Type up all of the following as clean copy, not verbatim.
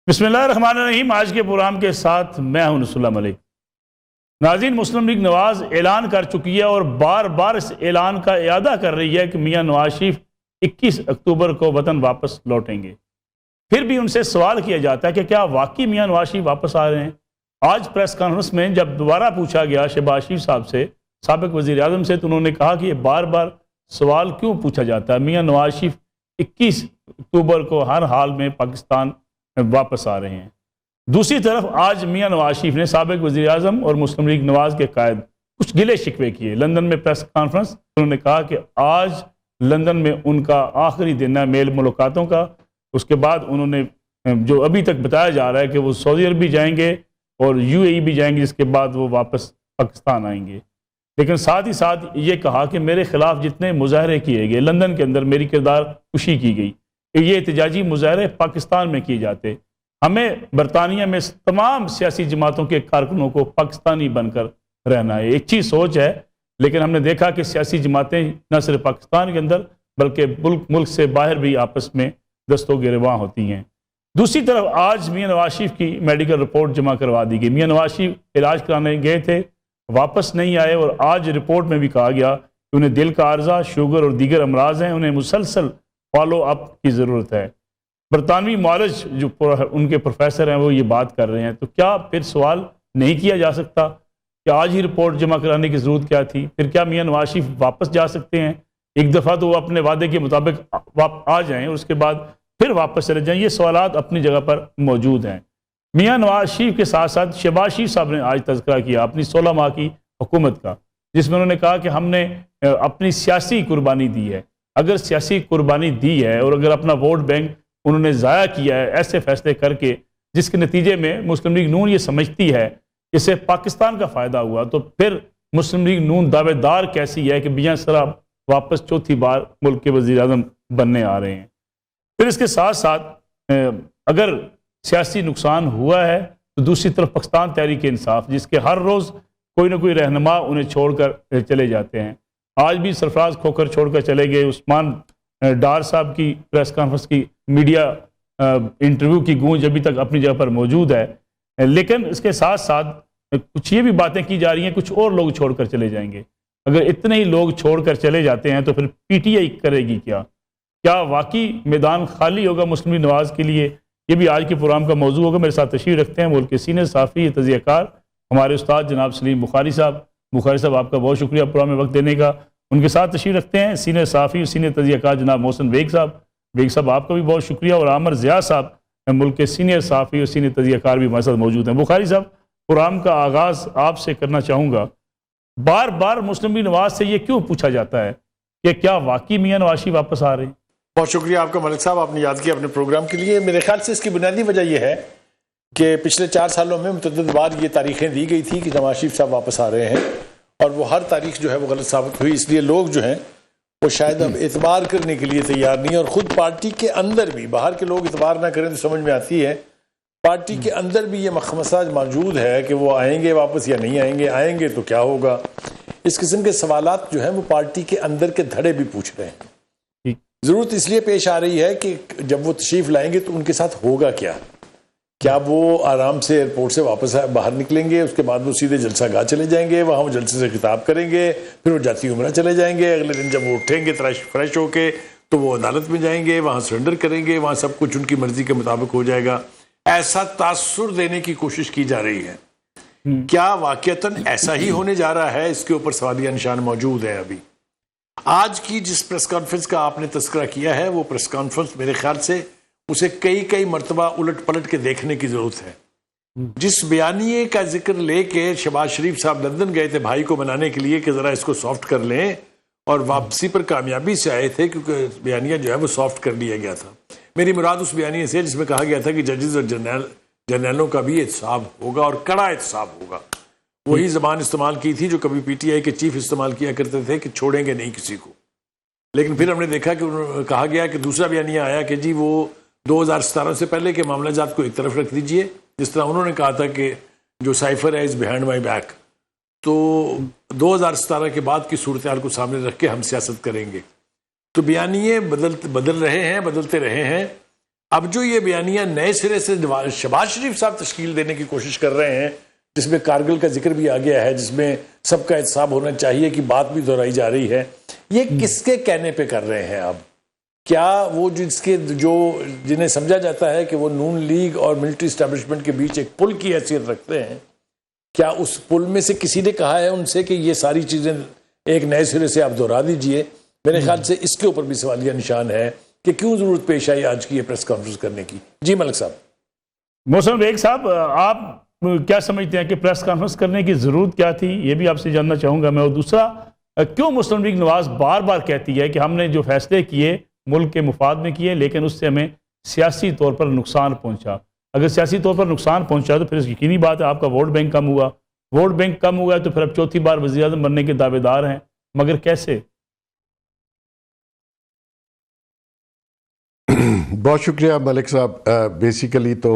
بسم اللہ الرحمن الرحیم۔ آج کے پروگرام کے ساتھ میں ہوں نصر اللہ ملک۔ ناظرین، مسلم لیگ نواز اعلان کر چکی ہے اور بار بار اس اعلان کا اعادہ کر رہی ہے کہ میاں نواز شریف 21 اکتوبر کو وطن واپس لوٹیں گے۔ پھر بھی ان سے سوال کیا جاتا ہے کہ کیا واقعی میاں نواز شریف واپس آ رہے ہیں؟ آج پریس کانفرنس میں جب دوبارہ پوچھا گیا شہباز شریف صاحب سے، سابق وزیر اعظم سے، تو انہوں نے کہا کہ یہ بار بار سوال کیوں پوچھا جاتا ہے؟ میاں نواز شریف 21 اکتوبر کو ہر حال میں پاکستان واپس آ رہے ہیں۔ دوسری طرف آج میاں نواز شریف نے سابق وزیر اعظم اور مسلم لیگ نواز کے قائد کچھ گلے شکوے کیے۔ لندن میں پریس کانفرنس انہوں نے کہا کہ آج لندن میں ان کا آخری دن ہے میل ملاقاتوں کا۔ اس کے بعد انہوں نے جو ابھی تک بتایا جا رہا ہے کہ وہ سعودی عرب بھی جائیں گے اور UAE بھی جائیں گے، جس کے بعد وہ واپس پاکستان آئیں گے۔ لیکن ساتھ ہی ساتھ یہ کہا کہ میرے خلاف جتنے مظاہرے کیے گئے لندن کے اندر، میری کردار کشی کی گئی، یہ احتجاجی مظاہرے پاکستان میں کیے جاتے، ہمیں برطانیہ میں تمام سیاسی جماعتوں کے کارکنوں کو پاکستانی بن کر رہنا ہے۔ ایک چیز سوچ ہے، لیکن ہم نے دیکھا کہ سیاسی جماعتیں نہ صرف پاکستان کے اندر بلکہ ملک سے باہر بھی آپس میں دست و گریباں ہوتی ہیں۔ دوسری طرف آج میاں نواز شریف کی میڈیکل رپورٹ جمع کروا دی گئی۔ میاں نواز شریف علاج کرانے گئے تھے، واپس نہیں آئے، اور آج رپورٹ میں بھی کہا گیا کہ انہیں دل کا عارضہ، شوگر اور دیگر امراض ہیں، انہیں مسلسل فالو اپ کی ضرورت ہے۔ برطانوی معالج جو ان کے پروفیسر ہیں وہ یہ بات کر رہے ہیں، تو کیا پھر سوال نہیں کیا جا سکتا کہ آج ہی رپورٹ جمع کرانے کی ضرورت کیا تھی؟ پھر کیا میاں نواز شریف واپس جا سکتے ہیں؟ ایک دفعہ تو وہ اپنے وعدے کے مطابق آ جائیں اور اس کے بعد پھر واپس چلے جائیں۔ یہ سوالات اپنی جگہ پر موجود ہیں۔ میاں نواز شریف کے ساتھ ساتھ شہباز شریف صاحب نے آج تذکرہ کیا اپنی 16 ماہ کی حکومت کا، جس میں انہوں نے کہا کہ ہم نے اپنی سیاسی قربانی دی ہے۔ اگر سیاسی قربانی دی ہے اور اگر اپنا ووٹ بینک انہوں نے ضائع کیا ہے ایسے فیصلے کر کے، جس کے نتیجے میں مسلم لیگ نون یہ سمجھتی ہے کہ اس سے پاکستان کا فائدہ ہوا، تو پھر مسلم لیگ نون دعوے دار کیسی ہے کہ میاں صاحب واپس چوتھی بار ملک کے وزیر اعظم بننے آ رہے ہیں؟ پھر اس کے ساتھ ساتھ اگر سیاسی نقصان ہوا ہے تو دوسری طرف پاکستان تحریک انصاف، جس کے ہر روز کوئی نہ کوئی رہنما انہیں چھوڑ کر چلے جاتے ہیں۔ آج بھی سرفراز کھوکھر چھوڑ کر چلے گئے، عثمان ڈار صاحب کی پریس کانفرنس کی میڈیا انٹرویو کی گونج ابھی تک اپنی جگہ پر موجود ہے۔ لیکن اس کے ساتھ ساتھ کچھ یہ بھی باتیں کی جا رہی ہیں کچھ اور لوگ چھوڑ کر چلے جائیں گے۔ اگر اتنے ہی لوگ چھوڑ کر چلے جاتے ہیں تو پھر PTI کرے گی کیا واقعی میدان خالی ہوگا مسلم لیگ نواز کے لیے؟ یہ بھی آج کے پروگرام کا موضوع ہوگا۔ میرے ساتھ تشریف رکھتے ہیں ملک کے سینئر صحافی، تجزیہ کار، ہمارے استاد جناب سلیم بخاری صاحب۔ بخاری صاحب، آپ کا بہت شکریہ پروگرام میں وقت دینے کا۔ ان کے ساتھ تشریف رکھتے ہیں سینئر صحافی اور سینئر تجزیہ کار جناب محسن بیگ صاحب۔ بیگ صاحب، آپ کا بھی بہت شکریہ۔ اور عامر ضیاء صاحب، ملک کے سینئر صحافی اور سینئر تجزیہ کار بھی ہمارے ساتھ موجود ہیں۔ بخاری صاحب، پروگرام کا آغاز آپ سے کرنا چاہوں گا۔ بار بار مسلم لیگ نواز سے یہ کیوں پوچھا جاتا ہے کہ کیا واقعی میاں نواز شریف واپس آ رہے ہیں؟ بہت شکریہ آپ کا ملک صاحب، آپ نے یاد کیا اپنے پروگرام کے لیے۔ میرے خیال سے اس کی بنیادی وجہ یہ ہے کہ پچھلے 4 سالوں میں متعدد بار یہ تاریخیں دی گئی تھی کہ نواز شریف صاحب واپس آ رہے ہیں، اور وہ ہر تاریخ جو ہے وہ غلط ثابت ہوئی۔ اس لیے لوگ جو ہیں وہ شاید اب اعتبار کرنے کے لیے تیار نہیں، اور خود پارٹی کے اندر بھی، باہر کے لوگ اعتبار نہ کریں تو سمجھ میں آتی ہے، پارٹی کے اندر بھی یہ مخمصہ موجود ہے کہ وہ آئیں گے واپس یا نہیں آئیں گے، آئیں گے تو کیا ہوگا۔ اس قسم کے سوالات جو ہیں وہ پارٹی کے اندر کے دھڑے بھی پوچھ رہے ہیں۔ ضرورت اس لیے پیش آ رہی ہے کہ جب وہ تشریف لائیں گے تو ان کے ساتھ ہوگا کیا وہ آرام سے ایئرپورٹ سے واپس باہر نکلیں گے، اس کے بعد وہ سیدھے جلسہ گاہ چلے جائیں گے، وہاں وہ جلسے سے خطاب کریں گے، پھر وہ جاتی عمرہ چلے جائیں گے، اگلے دن جب وہ اٹھیں گے فریش ہو کے تو وہ عدالت میں جائیں گے، وہاں سرنڈر کریں گے، وہاں سب کچھ ان کی مرضی کے مطابق ہو جائے گا۔ ایسا تاثر دینے کی کوشش کی جا رہی ہے۔ کیا واقعتاً ایسا ہی ہونے جا رہا ہے؟ اس کے اوپر سوالیہ نشان موجود ہے۔ ابھی آج کی جس پریس کانفرنس کا آپ نے تذکرہ کیا ہے، وہ پریس کانفرنس میرے خیال سے اسے کئی مرتبہ الٹ پلٹ کے دیکھنے کی ضرورت ہے۔ جس بیانیے کا ذکر لے کے شہباز شریف صاحب لندن گئے تھے بھائی کو منانے کے لیے کہ ذرا اس کو سافٹ کر لیں، اور واپسی پر کامیابی سے آئے تھے کیونکہ بیانیہ جو ہے وہ سافٹ کر لیا گیا تھا۔ میری مراد اس بیانیے سے جس میں کہا گیا تھا کہ ججز اور جرنیلوں کا بھی احتساب ہوگا اور کڑا احتساب ہوگا۔ وہی زبان استعمال کی تھی جو کبھی PTI کے چیف استعمال کیا کرتے تھے کہ چھوڑیں گے نہیں کسی کو۔ لیکن پھر ہم نے دیکھا کہ کہا گیا کہ دوسرا بیانیہ آیا کہ جی وہ 2017 سے پہلے کے معاملہ جات کو ایک طرف رکھ دیجئے، جس طرح انہوں نے کہا تھا کہ جو سائفر ہے از بیہائنڈ مائی بیک، تو 2017 کے بعد کی صورتحال کو سامنے رکھ کے ہم سیاست کریں گے۔ تو بیانیے بدل رہے ہیں، بدلتے رہے ہیں۔ اب جو یہ بیانیہ نئے سرے سے شہباز شریف صاحب تشکیل دینے کی کوشش کر رہے ہیں، جس میں کارگل کا ذکر بھی آ گیا ہے، جس میں سب کا احتساب ہونا چاہیے کی بات بھی دہرائی جا رہی ہے، یہ کس کے کہنے پہ کر رہے ہیں اب؟ کیا وہ جنہیں سمجھا جاتا ہے کہ وہ نون لیگ اور ملٹری اسٹیبلشمنٹ کے بیچ ایک پل کی حیثیت رکھتے ہیں، کیا اس پل میں سے کسی نے کہا ہے ان سے کہ یہ ساری چیزیں ایک نئے سرے سے آپ دہرا دیجئے؟ میرے خیال سے اس کے اوپر بھی سوالیہ نشان ہے کہ کیوں ضرورت پیش آئی آج کی یہ پریس کانفرنس کرنے کی؟ جی ملک صاحب۔ محسن بیگ صاحب، آپ کیا سمجھتے ہیں کہ پریس کانفرنس کرنے کی ضرورت کیا تھی؟ یہ بھی آپ سے جاننا چاہوں گا میں۔ اور دوسرا، کیوں مسلم لیگ نواز بار بار کہتی ہے کہ ہم نے جو فیصلے کیے ملک کے مفاد میں کیے، لیکن اس سے ہمیں سیاسی طور پر نقصان پہنچا؟ اگر سیاسی طور پر نقصان پہنچا تو پھر یقینی بات ہے آپ کا ووٹ بینک کم ہوا، ووٹ بینک کم ہوا ہے تو پھر اب چوتھی بار وزیر اعظم بننے کے دعوے دار ہیں، مگر کیسے؟ بہت شکریہ ملک صاحب۔ بیسیکلی تو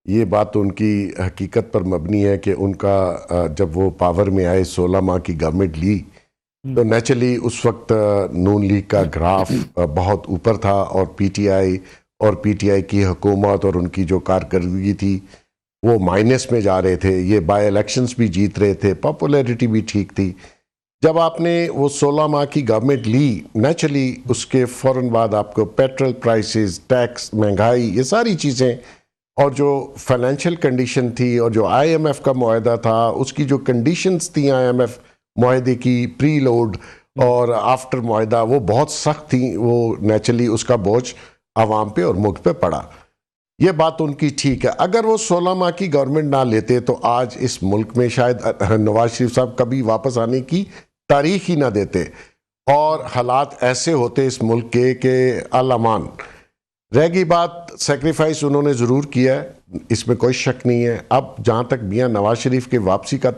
یہ بات ان کی حقیقت پر مبنی ہے کہ ان کا جب وہ پاور میں آئے 16 ماہ کی گورنمنٹ لی تو نیچرلی اس وقت نون لیگ کا گراف بہت اوپر تھا، اور پی ٹی آئی کی حکومت اور ان کی جو کارکردگی تھی وہ مائنس میں جا رہے تھے۔ یہ بائی الیکشنز بھی جیت رہے تھے، پاپولیرٹی بھی ٹھیک تھی۔ جب آپ نے وہ 16 ماہ کی گورنمنٹ لی، نیچرلی اس کے فوراً بعد آپ کو پیٹرول پرائسز، ٹیکس، مہنگائی، یہ ساری چیزیں، اور جو فائنینشیل کنڈیشن تھی اور جو آئی ایم ایف کا معاہدہ تھا، اس کی جو کنڈیشنز تھیں آئی ایم ایف معاہدے کی، پری لوڈ اور آفٹر معاہدہ، وہ بہت سخت تھیں۔ وہ نیچرلی اس کا بوجھ عوام پہ اور ملک پہ پڑا۔ یہ بات ان کی ٹھیک ہے۔ اگر وہ 16 ماہ کی گورنمنٹ نہ لیتے تو آج اس ملک میں شاید نواز شریف صاحب کبھی واپس آنے کی تاریخ ہی نہ دیتے، اور حالات ایسے ہوتے اس ملک کے کہ الامان۔ رہ گئی بات، سیکریفائس انہوں نے ضرور کیا ہے، اس میں کوئی شک نہیں ہے۔ اب جہاں تک میاں نواز شریف کے واپسی کا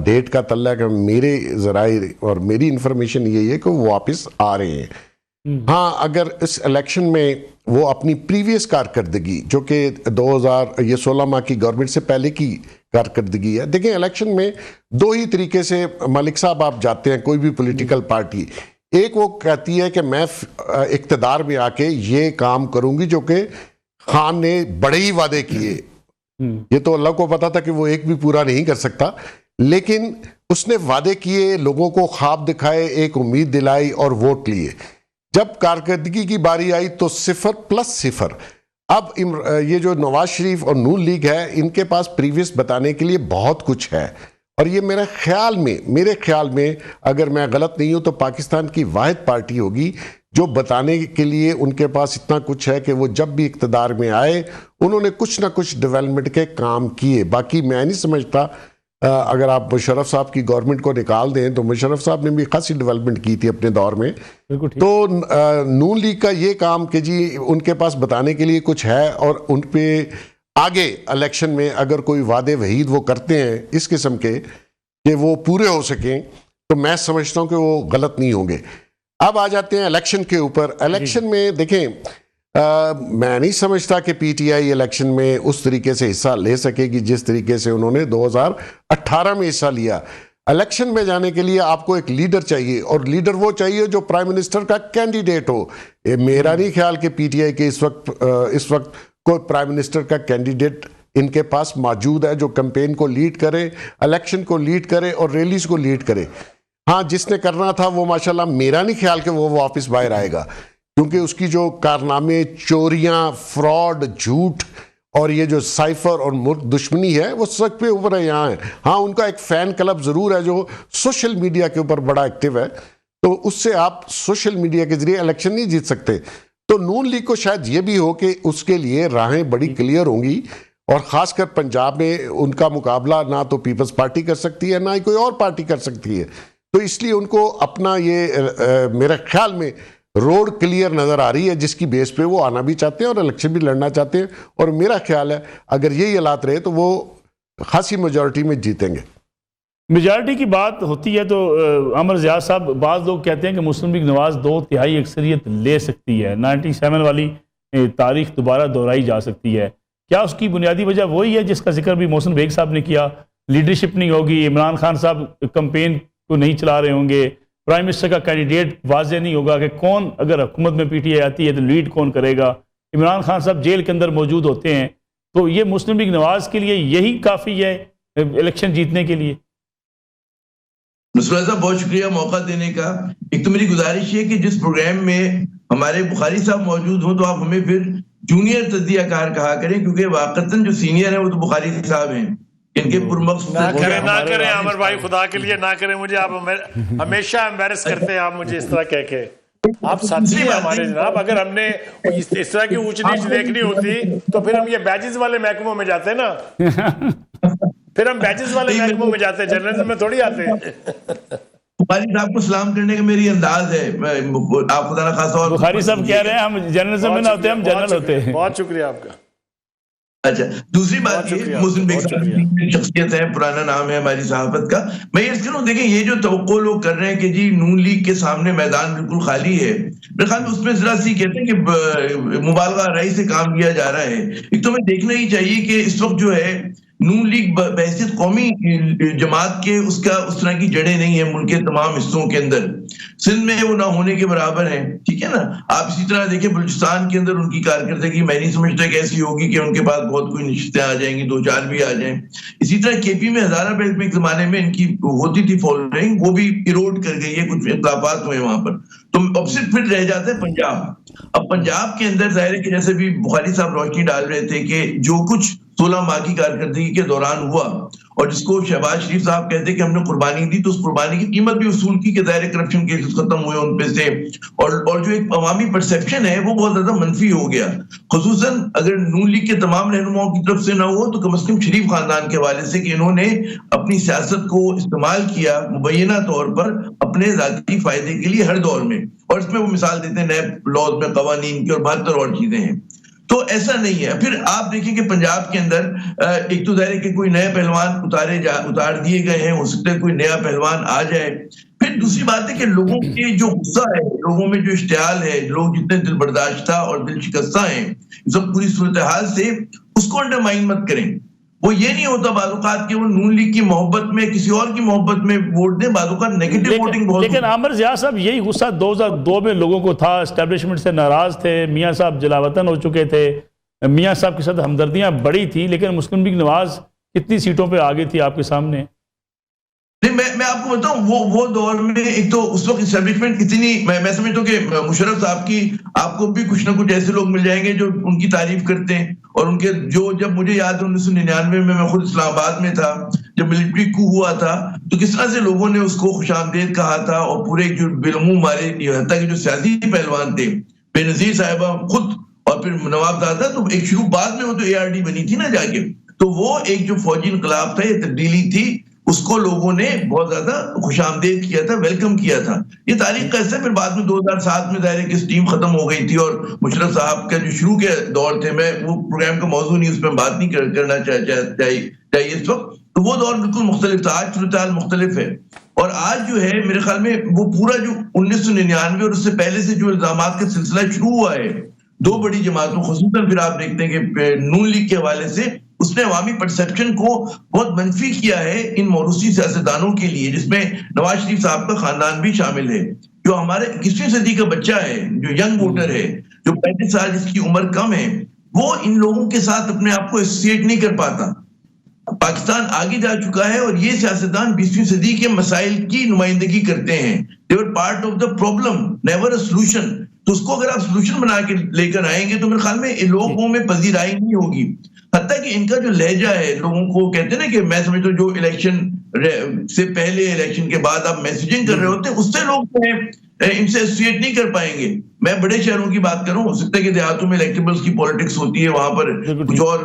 ڈیٹ کا تعلق ہے، میرے ذرائع اور میری انفارمیشن یہی ہے کہ وہ واپس آ رہے ہیں۔ ہاں، اگر اس الیکشن میں وہ اپنی پریویس کارکردگی، جو کہ 16 ماہ کی گورنمنٹ سے پہلے کی کارکردگی ہے، دیکھیں الیکشن میں دو ہی طریقے سے ملک صاحب آپ جاتے ہیں، کوئی بھی پولیٹیکل پارٹی۔ ایک وہ کہتی ہے کہ میں اقتدار میں آ کے یہ کام کروں گی جو کہ خان نے بڑے ہی وعدے کیے، یہ تو اللہ کو پتا تھا کہ وہ ایک بھی پورا نہیں کر سکتا، لیکن اس نے وعدے کیے، لوگوں کو خواب دکھائے، ایک امید دلائی اور ووٹ لیے۔ جب کارکردگی کی باری آئی تو 0+0۔ اب یہ جو نواز شریف اور نون لیگ ہے، ان کے پاس پریویس بتانے کے لیے بہت کچھ ہے، اور یہ میرے خیال میں اگر میں غلط نہیں ہوں تو پاکستان کی واحد پارٹی ہوگی جو بتانے کے لیے ان کے پاس اتنا کچھ ہے کہ وہ جب بھی اقتدار میں آئے انہوں نے کچھ نہ کچھ ڈیولپمنٹ کے کام کیے۔ باقی میں نہیں سمجھتا، اگر آپ مشرف صاحب کی گورنمنٹ کو نکال دیں تو مشرف صاحب نے بھی خاصی ڈیولپمنٹ کی تھی اپنے دور میں، تو نون لیگ کا یہ کام کہ جی ان کے پاس بتانے کے لیے کچھ ہے، اور ان پہ آگے الیکشن میں اگر کوئی وعدے وحید وہ کرتے ہیں اس قسم کے کہ وہ پورے ہو سکیں تو میں سمجھتا ہوں کہ وہ غلط نہیں ہوں گے۔ اب آ جاتے ہیں الیکشن کے اوپر۔ الیکشن میں دیکھیں، میں نہیں سمجھتا کہ پی ٹی آئی الیکشن میں اس طریقے سے حصہ لے سکے گی جس طریقے سے انہوں نے 2018 میں حصہ لیا۔ الیکشن میں جانے کے لیے آپ کو ایک لیڈر چاہیے، اور لیڈر وہ چاہیے جو پرائم منسٹر کا کینڈیڈیٹ ہو۔ میرا نہیں خیال کہ پی ٹی آئی کے اس وقت کوئی پرائم منسٹر کا کینڈیڈیٹ ان کے پاس موجود ہے جو کمپین کو لیڈ کرے، الیکشن کو لیڈ کرے اور ریلیز کو لیڈ کرے۔ ہاں، جس نے کرنا تھا وہ ماشاءاللہ میرا نہیں خیال کہ وہ واپس باہر آئے گا، کیونکہ اس کی جو کارنامے، چوریاں، فراڈ، جھوٹ اور یہ جو سائفر اور ملک دشمنی ہے وہ سب پہ اوپر ہے یہاں ہے۔ ہاں، ان کا ایک فین کلب ضرور ہے جو سوشل میڈیا کے اوپر بڑا ایکٹیو ہے، تو اس سے آپ سوشل میڈیا کے ذریعے الیکشن نہیں جیت سکتے۔ تو نون لیگ کو شاید یہ بھی ہو کہ اس کے لیے راہیں بڑی کلیئر ہوں گی، اور خاص کر پنجاب میں ان کا مقابلہ نہ تو پیپلز پارٹی کر سکتی ہے نہ ہی کوئی اور پارٹی کر سکتی ہے، تو اس لیے ان کو اپنا یہ میرے خیال میں روڈ کلیئر نظر آ رہی ہے جس کی بیس پہ وہ آنا بھی چاہتے ہیں اور الیکشن بھی لڑنا چاہتے ہیں، اور میرا خیال ہے اگر یہی حالات رہے تو وہ خاصی میجورٹی میں جیتیں گے۔ میجارٹی کی بات ہوتی ہے تو عمر زیاد صاحب، بعض لوگ کہتے ہیں کہ مسلم لیگ نواز 2/3 اکثریت لے سکتی ہے، 97 والی تاریخ دوبارہ دہرائی جا سکتی ہے۔ کیا اس کی بنیادی وجہ وہی ہے جس کا ذکر بھی محسن بیگ صاحب نے کیا، لیڈرشپ نہیں ہوگی، عمران خان صاحب کمپین کو نہیں چلا رہے ہوں گے، پرائم منسٹر کا کینڈیڈیٹ واضح نہیں ہوگا کہ کون، اگر حکومت میں پی ٹی آئی آتی ہے تو لیڈ کون کرے گا. عمران خان صاحب جیل کے اندر موجود ہوتے ہیں، تو یہ مسلم لیگ نواز کے لیے یہی کافی ہے الیکشن جیتنے کے لیے؟ مسلم صاحب بہت شکریہ موقع دینے کا. ایک تو میری گزارش ہے کہ جس پروگرام میں ہمارے بخاری صاحب موجود ہوں تو آپ ہمیں پھر جونیئر تجزیہ کار کہا کریں، کیونکہ واقعتاً جو سینئر ہیں وہ تو بخاری صاحب ہیں. ان کے پرمقصد نہ کریں عامر بھائی، خدا کے لیے نہ کریں مجھے. آپ ہمیشہ ایمبیرس کرتے ہیں آپ مجھے اس طرح کہہ کے. آپ ساتھی ہیں ہمارے جناب. اگر ہم نے اس طرح کی اونچ نیچ دیکھنی ہوتی تو پھر ہم یہ بیجز والے محکموں میں جاتے نا. پھر ہم بیجز والے محکموں میں جاتے ہیں، جرنلزم میں تھوڑی آتے ہیں. بخاری صاحب کو سلام کرنے کا میری انداز ہے. آپ خدا نخواستہ اور بخاری صاحب کہہ رہے ہیں ہم جرنلزم میں نہ ہوتے، ہم جنرل ہوتے ہیں. بہت شکریہ آپ کا. اچھا، دوسری بات یہ مسلم لیگ شخصیت ہے، پرانا نام ہے ہماری صحافت کا. میں یہ کہوں، دیکھیں یہ جو توقع لوگ کر رہے ہیں کہ جی نون لیگ کے سامنے میدان بالکل خالی ہے، میرے خیال میں اس میں ذرا سی کہتے ہیں کہ مبالغہ آرائی سے کام کیا جا رہا ہے. ایک تو ہمیں دیکھنا ہی چاہیے کہ اس وقت جو ہے نون لیگ بحیثیت قومی جماعت کے اس طرح کی جڑیں نہیں ہیں ملک کے تمام حصوں کے اندر. سندھ میں وہ نہ ہونے کے برابر ہیں، ٹھیک ہے نا. آپ اسی طرح دیکھیں بلوچستان کے اندر ان کی کارکردگی میں نہیں سمجھتا کہ ایسی ہوگی کہ ان کے پاس بہت کوئی نشستیں آ جائیں گی، 2-4 بھی آ جائیں. اسی طرح کے پی میں ہزارہ بیلٹ میں ایک زمانے میں ان کی ہوتی تھی فالوئنگ، وہ بھی ایروڈ کر گئی ہے، کچھ اختلافات ہوئے وہاں پر. تو اب صرف پھر رہ جاتا ہے پنجاب. اب پنجاب کے اندر ظاہر ہے کہ جیسے بھی بخاری صاحب روشنی ڈال رہے تھے کہ جو کچھ 16 ماہ کی کارکردگی کے دوران ہوا اور جس کو شہباز شریف صاحب کہتے کہ ہم نے قربانی دی، تو اس قربانی کی قیمت بھی وصول کی کہ ظاہر کرپشن کیسز ختم ہوئے ان پہ سے، اور جو ایک عوامی پرسیپشن ہے وہ بہت زیادہ منفی ہو گیا. خصوصاً اگر نون لیگ کے تمام رہنماؤں کی طرف سے نہ ہو تو کم از کم شریف خاندان کے حوالے سے، کہ انہوں نے اپنی سیاست کو استعمال کیا مبینہ طور پر اپنے ذاتی فائدے کے لیے ہر دور میں. اور اس میں وہ مثال دیتے ہیں نیب لاز میں قوانین کی، اور 72 اور چیزیں ہیں. تو ایسا نہیں ہے. پھر آپ دیکھیں کہ پنجاب کے اندر ایک تو ظاہر ہے کہ کوئی نئے پہلوان اتار دیے گئے ہیں، ہو سکتا ہے کوئی نیا پہلوان آ جائے. پھر دوسری بات ہے کہ لوگوں کے جو غصہ ہے، لوگوں میں جو اشتعال ہے، لوگ جتنے دل برداشتہ اور دل شکستہ ہیں سب پوری صورتحال سے، اس کو انڈرمائن مت کریں. وہ یہ نہیں ہوتا بعض اوقات کہ وہ نون لیگ کی محبت میں کسی اور کی محبت میں ووٹ دیں، بعض اوقات نیگیٹو ووٹنگ بہت. لیکن عامر ضیاء صاحب یہی غصہ 2002 میں لوگوں کو تھا، اسٹیبلشمنٹ سے ناراض تھے، میاں صاحب جلاوطن ہو چکے تھے، میاں صاحب کے ساتھ ہمدردیاں بڑی تھی، لیکن مسلم لیگ نواز کتنی سیٹوں پہ آگے تھی آپ کے سامنے؟ نہیں، میں آپ کو بتاؤں وہ دور میں ایک تو اس وقت اسٹیبلشمنٹ اتنی، میں سمجھتا ہوں کہ مشرف صاحب کی آپ کو بھی کچھ نہ کچھ ایسے لوگ مل جائیں گے جو ان کی تعریف کرتے ہیں. اور ان کے جب مجھے یاد ہے 1999 میں خود اسلام آباد میں تھا جب ملٹری کو ہوا تھا، تو کس طرح سے لوگوں نے اس کو خوش آمدید کہا تھا. اور پورے جو بالعموم ہمارے حتیٰ کہ جو سیاسی پہلوان تھے، بے نظیر صاحبہ خود اور پھر نواب دادا، تو ایک شروع بعد میں وہ تو ARD بنی تھی نا جا کے، تو وہ ایک جو فوجی انقلاب تھا، یہ تبدیلی تھی، اس کو لوگوں نے بہت زیادہ خوش آمدید کیا تھا، ویلکم کیا تھا. یہ تاریخ کا حصہ. پھر بعد میں 2007 میں ظاہر ہے کہ ٹیم ختم ہو گئی تھی، اور مشرف صاحب کا جو شروع کے دور تھے، میں وہ پروگرام کا موضوع نہیں، اس پہ بات نہیں کرنا چاہیے اس وقت. تو وہ دور بالکل مختلف تھا، آج صورتحال مختلف ہے. اور آج جو ہے میرے خیال میں وہ پورا جو 1999 اور اس سے پہلے سے جو الزامات کا سلسلہ شروع ہوا ہے دو بڑی جماعتوں، خصوصاً پھر آپ دیکھتے ہیں کہ نون لیگ کے حوالے سے اس نے عوامی پرسیپشن کو بہت منفی کیا ہے ان موروثی سیاستدانوں کے لیے، جس میں نواز شریف صاحب کا خاندان بھی شامل ہے، جو ہمارے 21ویں صدی کا بچہ ہے، جو ینگ ووٹر ہے، جو 35 سال جس کی عمر کم ہے، وہ ان لوگوں کے ساتھ اپنے آپ کو ایسوسیٹ نہیں کر پاتا. پاکستان آگے جا چکا ہے اور یہ سیاستدان 20ویں صدی کے مسائل کی نمائندگی کرتے ہیں. they were part of the problem, never a solution. تو اس کو اگر آپ سولوشن بنا کے لے کر آئیں گے تو میرے خیال میں لوگوں میں پذیرائی نہیں ہوگی. حتیٰ کہ ان کا جو لہجہ ہے، لوگوں کو کہتے ہیں نا کہ میں سمجھتا ہوں جو الیکشن سے پہلے الیکشن کے بعد آپ میسیجنگ کر رہے ہوتے ہیں، اس سے لوگ ان سے ایسوسیٹ نہیں کر پائیں گے. میں بڑے شہروں کی بات کروں، ہو سکتا ہے کہ دیہاتوں میں الیکٹیبلز کی پولیٹکس ہوتی ہے، وہاں پر کچھ اور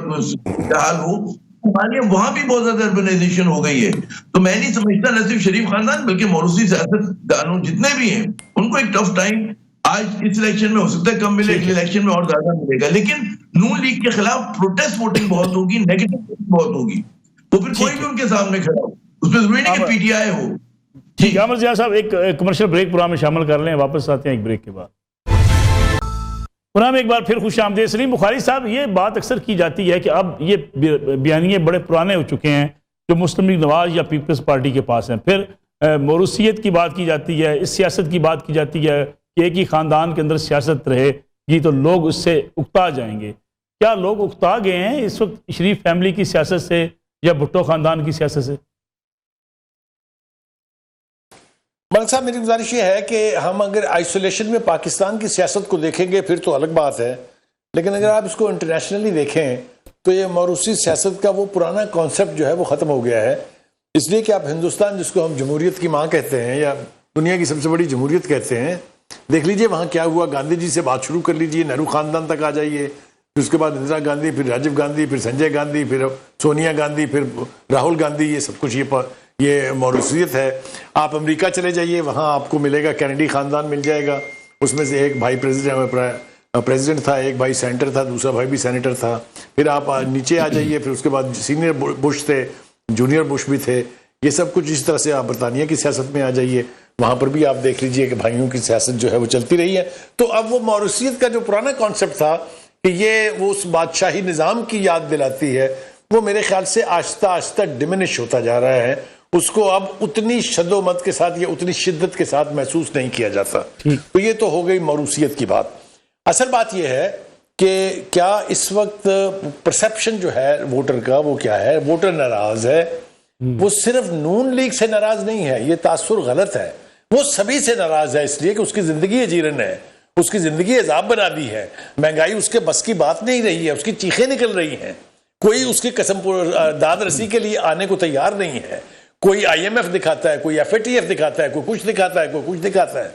حال ہو. وہاں بھی بہت زیادہ اربنائزیشن ہو گئی ہے. تو میں نہیں سمجھتا نہ صرف شریف خاندان بلکہ موروثی سیاست دانوں جتنے بھی ہیں ان کو ایک ٹف ٹائم آج اس الیکشن میں ہو سکتا ہے کم ملے، اگلے الیکشن میں اور زیادہ ملے گا. لیکن نون لیگ کے خلاف پروٹیسٹ ووٹنگ بہت ہوگی، نیگیٹو ووٹنگ بہت ہوگی. تو پھر کوئی بھی ان کے سامنے کھڑا ہو، اس میں ضروری نہیں کہ PTI ہو. ٹھیک ہے عامر ضیاء صاحب، ایک کمرشل بریک پروگرام میں شامل کر لیں، واپس آتے ہیں ایک بریک کے بعد. پروگرام ایک بار پھر خوش آمدید. سلیم بخاری صاحب، یہ بات اکثر کی جاتی ہے کہ اب یہ بیانیے بڑے پرانے ہو چکے ہیں جو مسلم لیگ نواز یا پیپلز پارٹی کے پاس ہیں. پھر موروثیت کی بات کی جاتی ہے، اس سیاست کی بات کی جاتی ہے کہ ایک ہی خاندان کے اندر سیاست رہے گی تو لوگ اس سے اکتا جائیں گے. کیا لوگ اکتا گئے ہیں اس وقت شریف فیملی کی سیاست سے یا بھٹو خاندان کی سیاست سے؟ ملک صاحب میری گزارش یہ ہے کہ ہم اگر آئسولیشن میں پاکستان کی سیاست کو دیکھیں گے پھر تو الگ بات ہے، لیکن اگر آپ اس کو انٹرنیشنلی دیکھیں تو یہ موروثی سیاست کا وہ پرانا کانسیپٹ جو ہے وہ ختم ہو گیا ہے. اس لیے کہ آپ ہندوستان جس کو ہم جمہوریت کی ماں کہتے ہیں یا دنیا کی سب سے بڑی جمہوریت کہتے ہیں، دیکھ لیجئے وہاں کیا ہوا. گاندھی جی سے بات شروع کر لیجئے، نہرو خاندان تک آ جائیے، پھر اس کے بعد اندرا گاندھی، پھر راجیو گاندھی، پھر سنجے گاندھی، پھر سونیا گاندھی، پھر راہل گاندھی، یہ سب کچھ یہ موروثیت ہے. آپ امریکہ چلے جائیے، وہاں آپ کو ملے گا کینیڈی خاندان مل جائے گا، اس میں سے ایک بھائی پریزیڈنٹ تھا، ایک بھائی سینیٹر تھا، دوسرا بھائی بھی سینیٹر تھا. پھر آپ نیچے آ جائیے، پھر اس کے بعد سینئر بش تھے، جونیئر بش بھی تھے. یہ سب کچھ اس طرح سے آپ برطانیہ کی سیاست میں آ جائیے، وہاں پر بھی آپ دیکھ لیجئے کہ بھائیوں کی سیاست جو ہے وہ چلتی رہی ہے. تو اب وہ موروثیت کا جو پرانا کانسیپٹ تھا کہ یہ وہ اس بادشاہی نظام کی یاد دلاتی ہے، وہ میرے خیال سے آہستہ آہستہ ڈیمینش ہوتا جا رہا ہے. اس کو اب اتنی شد و مت کے ساتھ یا اتنی شدت کے ساتھ محسوس نہیں کیا جاتا. تو یہ تو ہو گئی موروثیت کی بات. اصل بات یہ ہے کہ کیا اس وقت پرسیپشن جو ہے ووٹر کا وہ کیا ہے؟ ووٹر ناراض ہے. وہ صرف نون لیگ سے ناراض نہیں ہے، یہ تاثر غلط ہے. وہ سبھی سے ناراض ہے، اس لیے کہ اس کی زندگی اجیرن ہے، اس کی زندگی عذاب بنا دی ہے. مہنگائی اس کے بس کی بات نہیں رہی ہے، اس کی چیخیں نکل رہی ہیں. کوئی اس کی قسم داد رسی کے لیے آنے کو تیار نہیں ہے. کوئی آئی ایم ایف دکھاتا ہے، کوئی ایف اے ٹی ایف دکھاتا ہے، کوئی کچھ دکھاتا ہے، کوئی کچھ دکھاتا ہے.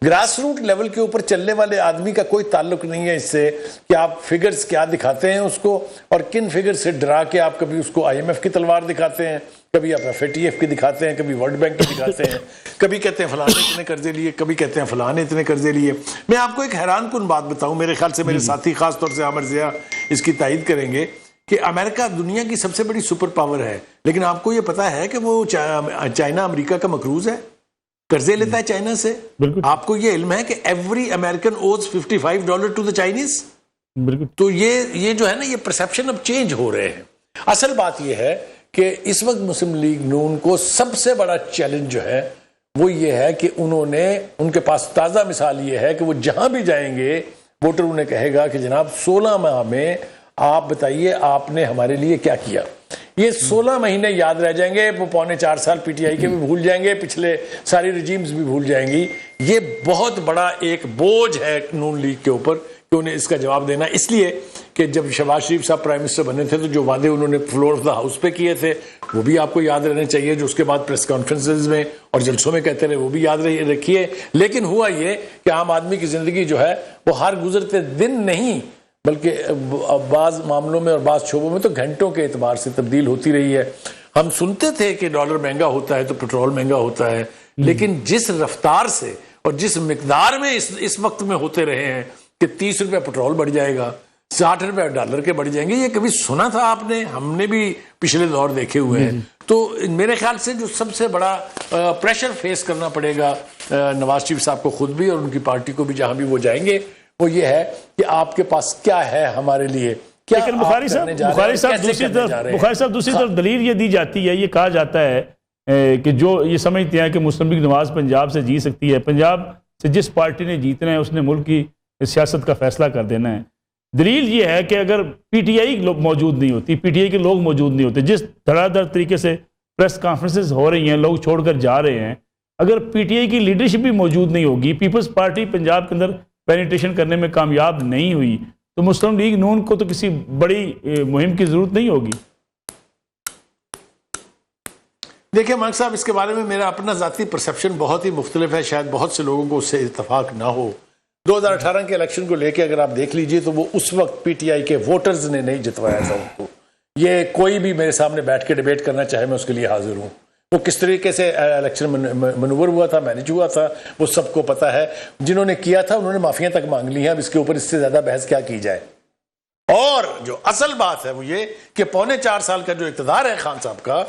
گراس روٹ لیول کے اوپر چلنے والے آدمی کا کوئی تعلق نہیں ہے اس سے کہ آپ فگرز کیا دکھاتے ہیں اس کو، اور کن فگر سے ڈرا کے آپ کبھی اس کو آئی ایم ایف کی تلوار دکھاتے ہیں، کبھی آپ ایف اے ٹی ایف کی دکھاتے ہیں، کبھی ورلڈ بینک کی دکھاتے ہیں، کبھی کہتے ہیں فلاں نے اتنے قرضے لیے، کبھی کہتے ہیں فلاں نے اتنے قرضے لیے. میں آپ کو ایک حیران کن بات بتاؤں، میرے خیال سے میرے ساتھی خاص طور سے عامر ضیاء اس کی تائید کریں گے کہ امریکہ دنیا کی سب سے بڑی سپر پاور ہے، لیکن آپ کو یہ پتا ہے کہ وہ چائنا امریکہ کا مقروض ہے، قرضے لیتا ہے چائنا سے. آپ کو یہ علم ہے کہ every American owes $55 to the Chinese. تو یہ جو ہے نا، یہ پرسیپشن اب چینج ہو رہے ہیں. اصل بات یہ ہے کہ اس وقت مسلم لیگ نون کو سب سے بڑا چیلنج جو ہے وہ یہ ہے کہ ان کے پاس تازہ مثال یہ ہے کہ وہ جہاں بھی جائیں گے ووٹر انہیں کہے گا کہ جناب 16 ماہ میں آپ بتائیے آپ نے ہمارے لیے کیا کیا. یہ 16 مہینے یاد رہ جائیں گے، وہ 3.25 سال پی ٹی آئی کے بھی بھول جائیں گے، پچھلے ساری رجیمز بھی بھول جائیں گی. یہ بہت بڑا ایک بوجھ ہے نون لیگ کے اوپر کہ انہیں اس کا جواب دینا. اس لیے کہ جب شہباز شریف صاحب پرائم منسٹر بنے تھے تو جو وعدے انہوں نے فلور آف دا ہاؤس پہ کیے تھے وہ بھی آپ کو یاد رہنے چاہیے، جو اس کے بعد پریس کانفرنسز میں اور جلسوں میں کہتے رہے وہ بھی یاد رکھیے. لیکن ہوا یہ کہ عام آدمی کی زندگی جو ہے وہ ہر گزرتے دن نہیں بلکہ بعض معاملوں میں اور بعض شعبوں میں تو گھنٹوں کے اعتبار سے تبدیل ہوتی رہی ہے. ہم سنتے تھے کہ ڈالر مہنگا ہوتا ہے تو پیٹرول مہنگا ہوتا ہے، لیکن جس رفتار سے اور جس مقدار میں اس وقت میں ہوتے رہے ہیں کہ 30 روپے پیٹرول بڑھ جائے گا، 60 روپے ڈالر کے بڑھ جائیں گے، یہ کبھی سنا تھا آپ نے؟ ہم نے بھی پچھلے دور دیکھے ہوئے ہیں. تو میرے خیال سے جو سب سے بڑا پریشر فیس کرنا پڑے گا نواز شریف صاحب کو خود بھی اور ان کی پارٹی کو بھی جہاں بھی وہ جائیں گے، وہ یہ ہے کہ آپ کے پاس کیا ہے ہمارے لیے. لیکن بخاری صاحب دوسری طرف دلیل یہ دی جاتی ہے، یہ کہا جاتا ہے کہ جو یہ سمجھتے ہیں کہ مسلم لیگ نواز پنجاب سے جیت سکتی ہے، پنجاب سے جس پارٹی نے جیتنا ہے اس نے ملک کی سیاست کا فیصلہ کر دینا ہے. دلیل یہ ہے کہ اگر پی ٹی آئی موجود نہیں ہوتی، پی ٹی آئی کے لوگ موجود نہیں ہوتے، جس دھڑا دھڑ طریقے سے پریس کانفرنسز ہو رہی ہیں، لوگ چھوڑ کر جا رہے ہیں، اگر پی ٹی آئی کی لیڈرشپ بھی موجود نہیں ہوگی، پیپلز پارٹی پنجاب کے اندر پینیٹریشن کرنے میں کامیاب نہیں ہوئی، تو مسلم لیگ نون کو تو کسی بڑی مہم کی ضرورت نہیں ہوگی. دیکھیں ملک صاحب، اس کے بارے میں میرا اپنا ذاتی پرسیپشن بہت ہی مختلف ہے، شاید بہت سے لوگوں کو اس سے اتفاق نہ ہو. 2018 کے الیکشن کو لے کے اگر آپ دیکھ لیجئے تو وہ اس وقت پی ٹی آئی کے ووٹرز نے نہیں جتوایا تھا ان کو. یہ کوئی بھی میرے سامنے بیٹھ کے ڈیبیٹ کرنا چاہے میں اس کے لیے حاضر ہوں. وہ کس طریقے سے الیکشن منور ہوا تھا، مینج ہوا تھا، وہ سب کو پتا ہے. جنہوں نے کیا تھا انہوں نے معافیاں تک مانگ لی ہیں، اب اس کے اوپر اس سے زیادہ بحث کیا کی جائے. اور جو اصل بات ہے وہ یہ کہ 4.25 سال کا جو اقتدار ہے خان صاحب کا،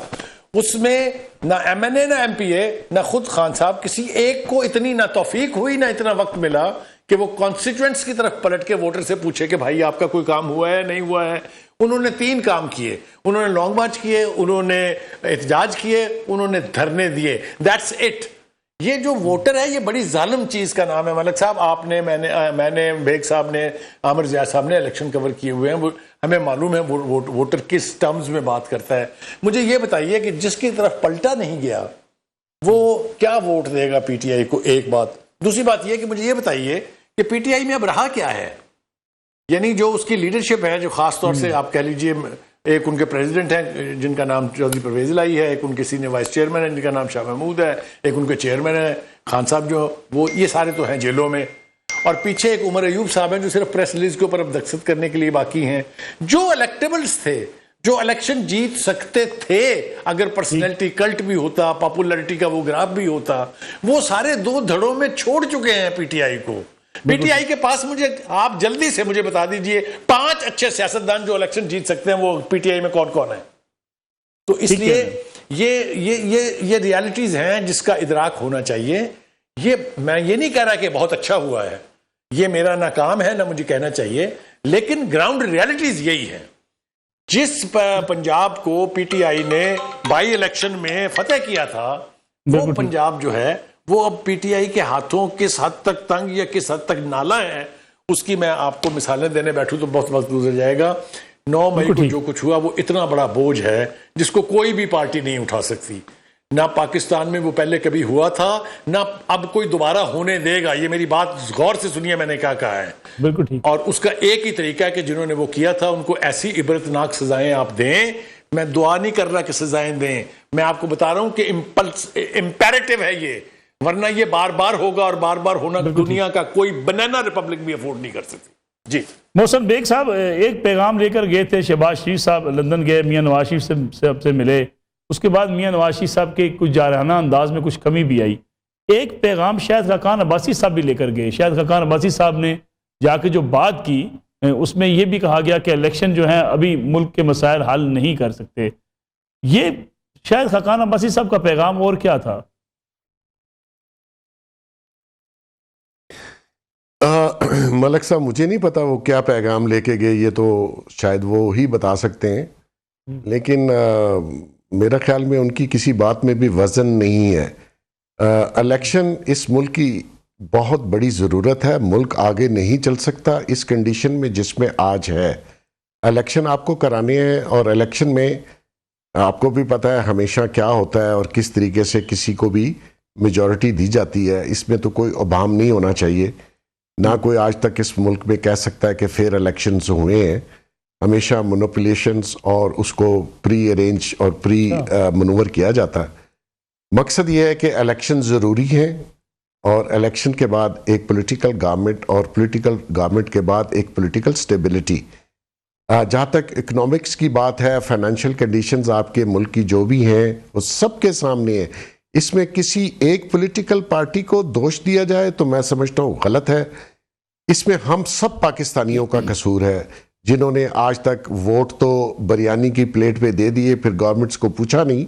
اس میں نہ ایم این اے نہ ایم پی اے نہ خود خان صاحب کسی ایک کو اتنی نہ توفیق ہوئی نہ اتنا وقت ملا کہ وہ کانسٹیٹوئنٹس کی طرف پلٹ کے ووٹر سے پوچھے کہ بھائی آپ کا کوئی کام ہوا ہے نہیں ہوا ہے. انہوں نے 3 کام کیے. انہوں نے لانگ مارچ کیے, انہوں نے احتجاج کیے, انہوں نے دھرنے دیے. That's it. یہ جو ووٹر ہے یہ بڑی ظالم چیز کا نام ہے. ملک صاحب آپ نے, میں نے, بیگ صاحب نے, عامر ضیاء صاحب نے الیکشن کور کیے ہوئے ہیں, ہمیں معلوم ہے ووٹر کس ٹرمز میں بات کرتا ہے. مجھے یہ بتائیے کہ جس کی طرف پلٹا نہیں گیا وہ کیا vote they God P T I کو؟ ایک بات. دوسری بات یہ کہ مجھے یہ بتائیے کہ پی ٹی آئی میں اب رہا کیا ہے؟ یعنی جو اس کی لیڈرشپ ہے, جو خاص طور سے آپ کہہ لیجئے ایک ان کے پریزیڈنٹ ہیں جن کا نام چودھری پرویز الہی ہے, ایک ان کے سینئر وائس چیئرمین ہیں جن کا نام شاہ محمود ہے, ایک ان کے چیئرمین ہیں خان صاحب جو وہ, یہ سارے تو ہیں جیلوں میں, اور پیچھے ایک عمر ایوب صاحب ہیں جو صرف پریس ریلیز کے اوپر اب دستخط کرنے کے لیے باقی ہیں. جو الیکٹیبلز تھے, جو الیکشن جیت سکتے تھے اگر پرسنالٹی کلٹ بھی ہوتا, پاپولرٹی کا وہ گراف بھی ہوتا, وہ سارے 2 دھڑوں میں چھوڑ چکے ہیں پی ٹی آئی کو. پی ٹی آئی کے پاس مجھے آپ جلدی سے مجھے بتا دیجئے 5 اچھے سیاستدان جو الیکشن جیت سکتے ہیں وہ پی ٹی آئی میں کون کون ہے. تو اس لیے یہ ریالٹیز ہیں جس کا ادراک ہونا چاہیے. یہ میں یہ نہیں کہہ رہا کہ بہت اچھا ہوا ہے, یہ میرا ناکام ہے, نہ مجھے کہنا چاہیے, لیکن گراؤنڈ ریالٹیز یہی ہے. جس پنجاب کو پی ٹی آئی نے بائی الیکشن میں فتح کیا تھا, وہ پنجاب جو ہے وہ اب پی ٹی آئی کے ہاتھوں کس حد تک تنگ یا کس حد تک نالا ہے, اس کی میں آپ کو مثالیں دینے بیٹھوں تو بہت وقت گزر جائے گا. 9 مئی کو جو کچھ ہوا وہ اتنا بڑا بوجھ ہے جس کو کوئی بھی پارٹی نہیں اٹھا سکتی. نہ پاکستان میں وہ پہلے کبھی ہوا تھا, نہ اب کوئی دوبارہ ہونے دے گا. یہ میری بات غور سے سنیے میں نے کیا کہا ہے. بالکل ٹھیک. اور اس کا ایک ہی طریقہ ہے کہ جنہوں نے وہ کیا تھا ان کو ایسی عبرتناک سزائیں آپ دیں. میں دعا نہیں کر رہا کہ سزائیں دیں, میں آپ کو بتا رہا ہوں کہ امپیریٹو ہے یہ, ورنہ یہ بار بار ہوگا, اور بار بار ہونا دنیا کا کوئی بنانا ریپبلک بھی افورڈ نہیں کر سکتی. جی محسن بیگ صاحب ایک پیغام لے کر گئے تھے, شہباز شریف صاحب لندن گئے, میاں نواز شریف سے ملے, اس کے بعد میاں نواز شریف صاحب کے کچھ جارحانہ انداز میں کچھ کمی بھی آئی. ایک پیغام شاہد خاقان عباسی صاحب بھی لے کر گئے. شاہد خاقان عباسی صاحب نے جا کے جو بات کی اس میں یہ بھی کہا گیا کہ الیکشن جو ہیں ابھی ملک کے مسائل حل نہیں کر سکتے. یہ شاہد خاقان عباسی صاحب کا پیغام اور کیا تھا؟ ملک صاحب مجھے نہیں پتا وہ کیا پیغام لے کے گئے, یہ تو شاید وہ ہی بتا سکتے ہیں, لیکن میرا خیال میں ان کی کسی بات میں بھی وزن نہیں ہے. الیکشن اس ملک کی بہت بڑی ضرورت ہے. ملک آگے نہیں چل سکتا اس کنڈیشن میں جس میں آج ہے. الیکشن آپ کو کرانے ہیں, اور الیکشن میں آپ کو بھی پتا ہے ہمیشہ کیا ہوتا ہے اور کس طریقے سے کسی کو بھی میجورٹی دی جاتی ہے. اس میں تو کوئی ابہام نہیں ہونا چاہیے, نہ کوئی آج تک اس ملک میں کہہ سکتا ہے کہ فیئر الیکشنز ہوئے ہیں. ہمیشہ مونوپولیشنز اور اس کو پری ارینج اور پری منور کیا جاتا ہے. مقصد یہ ہے کہ الیکشن ضروری ہیں, اور الیکشن کے بعد ایک پولیٹیکل گورنمنٹ, اور پولیٹیکل گورنمنٹ کے بعد ایک پولیٹیکل سٹیبلٹی. جہاں تک اکنامکس کی بات ہے, فائنینشیل کنڈیشنز آپ کے ملک کی جو بھی ہیں وہ سب کے سامنے ہیں. اس میں کسی ایک پولیٹیکل پارٹی کو دوش دیا جائے تو میں سمجھتا ہوں غلط ہے. اس میں ہم سب پاکستانیوں کا قصور ہے جنہوں نے آج تک ووٹ تو بریانی کی پلیٹ پہ دے دیے, پھر گورنمنٹس کو پوچھا نہیں.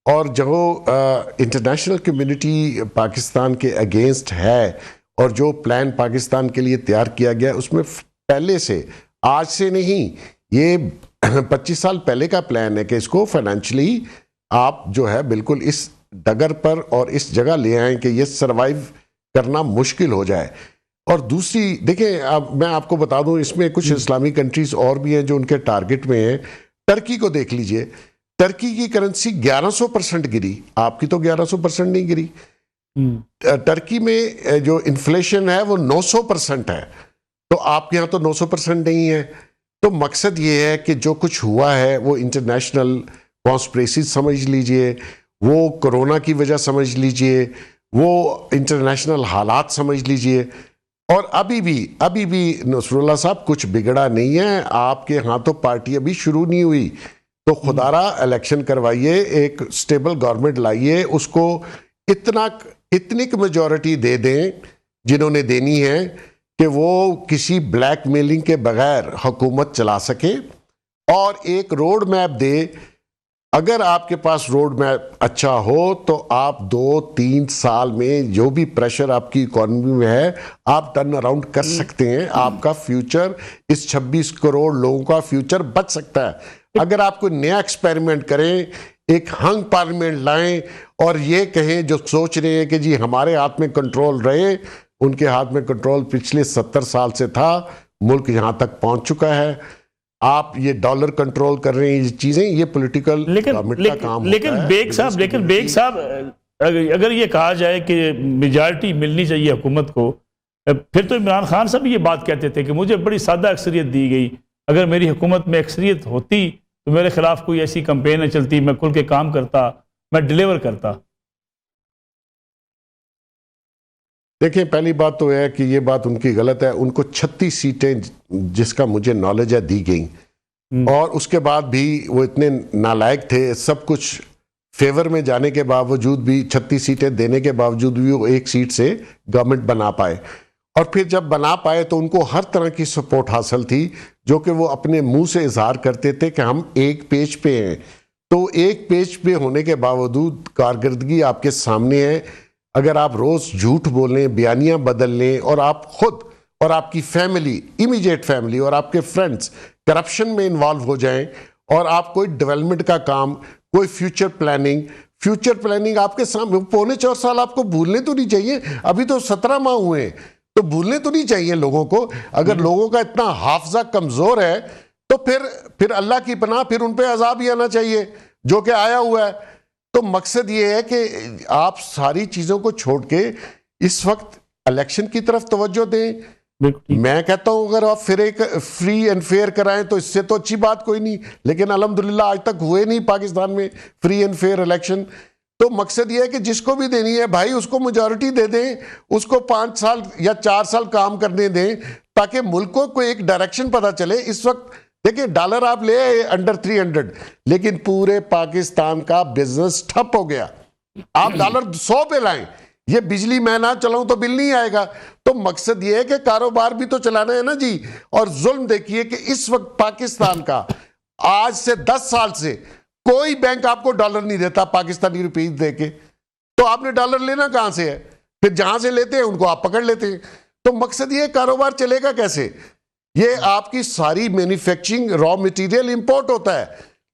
اور جو انٹرنیشنل کمیونٹی پاکستان کے اگینسٹ ہے, اور جو پلان پاکستان کے لیے تیار کیا گیا اس میں پہلے سے, آج سے نہیں, یہ 25 سال پہلے کا پلان ہے کہ اس کو فائنینشلی آپ جو ہے بالکل اس ڈگر پر اور اس جگہ لے آئیں کہ یہ سروائیو کرنا مشکل ہو جائے. اور دوسری دیکھیں, اب میں آپ کو بتا دوں اس میں کچھ اسلامی کنٹریز اور بھی ہیں جو ان کے ٹارگٹ میں ہیں. ٹرکی کو دیکھ لیجئے, ٹرکی کی کرنسی 1100% گری, آپ کی تو 1100% نہیں گری. ٹرکی میں جو انفلیشن ہے وہ 900% ہے, تو آپ کے یہاں تو 900% نہیں ہے. تو مقصد یہ ہے کہ جو کچھ ہوا ہے وہ انٹرنیشنل کانسپریسی سمجھ لیجئے, وہ کرونا کی وجہ سمجھ لیجئے, وہ انٹرنیشنل حالات سمجھ لیجئے. اور ابھی بھی نصر اللہ صاحب کچھ بگڑا نہیں ہے. آپ کے ہاں تو پارٹی ابھی شروع نہیں ہوئی, تو خدا را الیکشن کروائیے, ایک سٹیبل گورنمنٹ لائیے, اس کو اتنی میجورٹی دے دیں جنہوں نے دینی ہے کہ وہ کسی بلیک میلنگ کے بغیر حکومت چلا سکے, اور ایک روڈ میپ دے اگر آپ کے پاس روڈ میپ اچھا ہو تو آپ 2-3 سال میں جو بھی پریشر آپ کی اکانومی میں ہے آپ ٹرن اراؤنڈ کر سکتے ہیں. آپ کا فیوچر اس 26 کروڑ لوگوں کا فیوچر بچ سکتا ہے. اگر آپ کوئی نیا ایکسپیریمنٹ کریں, ایک ہنگ پارلیمنٹ لائیں اور یہ کہیں جو سوچ رہے ہیں کہ جی ہمارے ہاتھ میں کنٹرول رہے, ان کے ہاتھ میں کنٹرول پچھلے 70 سال سے تھا, ملک یہاں تک پہنچ چکا ہے. آپ یہ ڈالر کنٹرول کر رہے ہیں, یہ چیزیں یہ پولیٹیکل گورنمنٹ کا کام ہوتا ہے. لیکن بیگ صاحب اگر یہ کہا جائے کہ میجارٹی ملنی چاہیے حکومت کو, پھر تو عمران خان صاحب یہ بات کہتے تھے کہ مجھے بڑی سادہ اکثریت دی گئی, اگر میری حکومت میں اکثریت ہوتی تو میرے خلاف کوئی ایسی کمپین نہ چلتی, میں کھل کے کام کرتا, میں ڈیلیور کرتا. دیکھیں پہلی بات تو ہے کہ یہ بات ان کی غلط ہے. ان کو 36 سیٹیں جس کا مجھے نالج ہے دی گئیں, اور اس کے بعد بھی وہ اتنے نالائق تھے, سب کچھ فیور میں جانے کے باوجود بھی 36 سیٹیں دینے کے باوجود بھی وہ ایک سیٹ سے گورنمنٹ بنا پائے. اور پھر جب بنا پائے تو ان کو ہر طرح کی سپورٹ حاصل تھی, جو کہ وہ اپنے منہ سے اظہار کرتے تھے کہ ہم ایک پیج پہ ہیں. تو ایک پیج پہ ہونے کے باوجود کارکردگی آپ کے سامنے ہے. اگر آپ روز جھوٹ بولیں, بیانیاں بدل لیں, اور آپ خود اور آپ کی فیملی, امیجیٹ فیملی اور آپ کے فرینڈز کرپشن میں انوالو ہو جائیں, اور آپ کوئی ڈیولپمنٹ کا کام, کوئی فیوچر پلاننگ آپ کے سامنے, 4.25 سال آپ کو بھولنے تو نہیں چاہیے. ابھی تو 17 ماہ ہوئے ہیں, تو بھولنے تو نہیں چاہیے لوگوں کو. اگر لوگوں کا اتنا حافظہ کمزور ہے تو پھر اللہ کی پناہ, پھر ان پہ عذاب ہی آنا چاہیے جو کہ آیا ہوا ہے. تو مقصد یہ ہے کہ آپ ساری چیزوں کو چھوڑ کے اس وقت الیکشن کی طرف توجہ دیں. میں کہتا ہوں اگر آپ پھر ایک فری اینڈ فیئر کرائیں تو اس سے تو اچھی بات کوئی نہیں, لیکن الحمدللہ آج تک ہوئے نہیں پاکستان میں فری اینڈ فیئر الیکشن. تو مقصد یہ ہے کہ جس کو بھی دینی ہے بھائی اس کو میجورٹی دے دیں, اس کو 5 سال یا 4 سال کام کرنے دیں, تاکہ ملک کو کوئی ایک ڈائریکشن پتہ چلے. اس وقت دیکھیں ڈالر آپ لے آئے انڈر 300, لیکن پورے پاکستان کا بزنس ٹھپ ہو گیا. آپ ڈالر 100 پہ لائیں, یہ بجلی میں نہ چلاؤں تو بل نہیں آئے گا. تو مقصد یہ ہے کہ کاروبار بھی تو چلانا ہے نا جی. اور ظلم دیکھیے کہ اس وقت پاکستان کا آج سے 10 سال سے کوئی بینک آپ کو ڈالر نہیں دیتا پاکستانی روپیز دے کے. تو آپ نے ڈالر لینا کہاں سے ہے؟ پھر جہاں سے لیتے ہیں ان کو آپ پکڑ لیتے ہیں. تو مقصد یہ کاروبار چلے گا کیسے؟ یہ آپ کی ساری مینوفیکچرنگ را مٹیریل امپورٹ ہوتا ہے.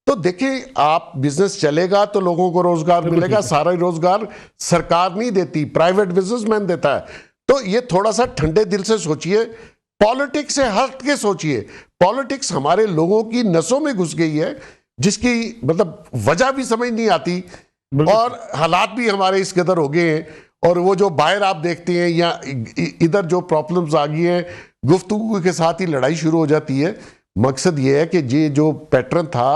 تو دیکھیں آپ بزنس چلے گا تو لوگوں کو روزگار ملے گا. سارا روزگار سرکار نہیں دیتی, پرائیویٹ بزنس مین دیتا ہے. تو یہ تھوڑا سا ٹھنڈے دل سے سوچئے, پالیٹکس سے ہٹ کے سوچئے. پالیٹکس ہمارے لوگوں کی نسوں میں گھس گئی ہے, جس کی مطلب وجہ بھی سمجھ نہیں آتی, اور حالات بھی ہمارے اس قدر ہو گئے ہیں. اور وہ جو باہر آپ دیکھتے ہیں یا ادھر جو پرابلمز آ گئی ہیں, گفتگو کے ساتھ ہی لڑائی شروع ہو جاتی ہے. مقصد یہ ہے کہ یہ جو پیٹرن تھا